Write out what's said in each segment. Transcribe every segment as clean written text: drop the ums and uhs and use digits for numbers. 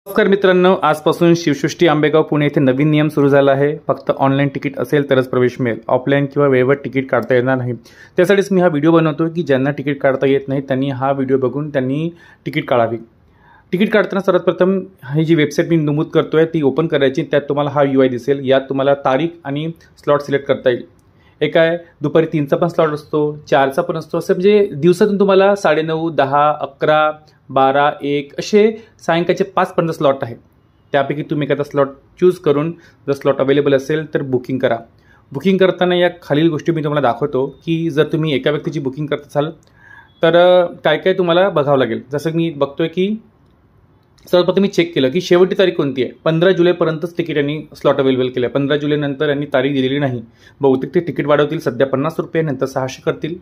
नमस्कार मित्रांनो, आजपासून शिवसृष्टी आंबेगाव पुणे येथे नवीन नियम सुरू झाला आहे। फक्त ऑनलाईन तिकीट असेल तरच प्रवेश मिळेल, ऑफलाईन किंवा वेळेवर तिकीट काढता येणार नाही। त्यासाठीच मी हा व्हिडिओ बनवतो की ज्यांना तिकीट काढता येत नाही त्यांनी हा व्हिडिओ बघून त्यांनी तिकीट काढावी। तिकीट काढताना सर्वात प्रथम ही जी वेबसाईट मी नमूद करतोय ती ओपन करायची। त्यात तुम्हाला हा UI दिसेल। यात तुम्हाला तारीख आणि स्लॉट सिलेक्ट करता येईल। एक आहे दुपारी 3चा पण स्लॉट असतो, 4चा पण असतो। असं म्हणजे दिवसातून तुम्हाला 9:30, 10, 11, 12, 1 असे सायंकाळचे 5 पर्यंत स्लॉट आहे। त्यापैकी तुम्ही एखादा स्लॉट चूज करून जर स्लॉट अवेलेबल असेल तर बुकिंग करा। बुकिंग करताना या खालील गोष्टी मी तुम्हाला दाखवतो की जर तुम्ही एका व्यक्तीची बुकिंग करत असाल तर काय काय तुम्हाला बघावं लागेल। जसं मी बघतोय की सर्वप्रथम मी चेक केलं की शेवटची तारीख कोणती आहे। 15 जुलैपर्यंतच तिकीट यांनी स्लॉट अवेलेबल केलं आहे। 15 जुलैनंतर यांनी तारीख दिलेली नाही। बहुतेक ते तिकीट वाढवतील, सध्या ₹50 नंतर 600 करतील।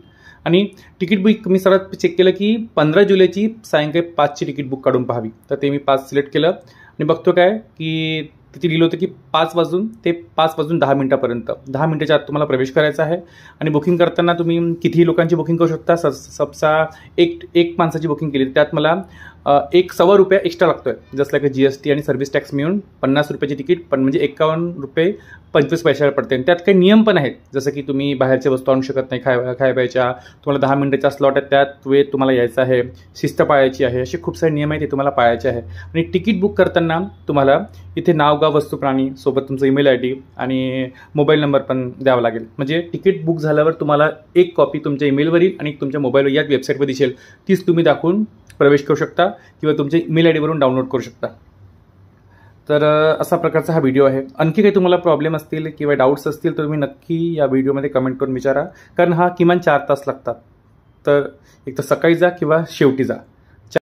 आणि तिकीट बुक मी सर्वात चेक केलं की 15 जुलैची सायंकाळी 5ची तिकीट बुक काढून पाहावी। तर ते मी 5 सिलेक्ट केलं आणि बघतो काय की तिथे लिहिलं होतं की 5 वाजून ते 5 वाजून 10 मिनिटापर्यंत 10 मिनिटाच्या आत तुम्हाला प्रवेश करायचा आहे। आणि बुकिंग करताना तुम्ही कितीही लोकांची बुकिंग करू शकता। सबसा एक माणसाची बुकिंग केली त्यात मला ₹1.25 एक्स्ट्रा लागतोय। जसं की GST आणि सर्व्हिस टॅक्स मिळून ₹50ची तिकीट पण म्हणजे ₹51.25 पडते। आणि त्यात काही नियम पण आहेत, जसं की तुम्ही बाहेरच्या वस्तू आणू शकत नाही खायच्या, तुम्हाला 10 मिनिटाचा स्लॉट आहे त्यात वेळ तुम्हाला यायचा आहे, शिस्त पाळायची आहे, असे खूप सारे नियम आहेत ते तुम्हाला पाळायचे आहे। आणि तिकीट बुक करताना तुम्हाला इथे नाव, गाव, वस्तू, प्राणी सोबत तुमचं ईमेल ID आणि मोबाईल नंबर पण द्यावा लागेल। म्हणजे तिकीट बुक झाल्यावर तुम्हाला एक कॉपी तुमच्या ईमेलवर येईल आणि तुमच्या मोबाईलवर या वेबसाईटवर दिसेल, तीच तुम्ही दाखवून प्रवेश करू शकता किंवा तुमच्या ईमेल ID वरून डाउनलोड करू शकता। तर असा प्रकारचा हा व्हिडिओ आहे। आणखी काही तुम्हाला प्रॉब्लेम असतील किंवा डाऊट्स असतील तर तुम्ही नक्की या व्हिडिओमध्ये कमेंट करून विचारा, कारण हा किमान 4 तास लागतात। तर एक तर सकाळी जा किंवा शेवटी जा।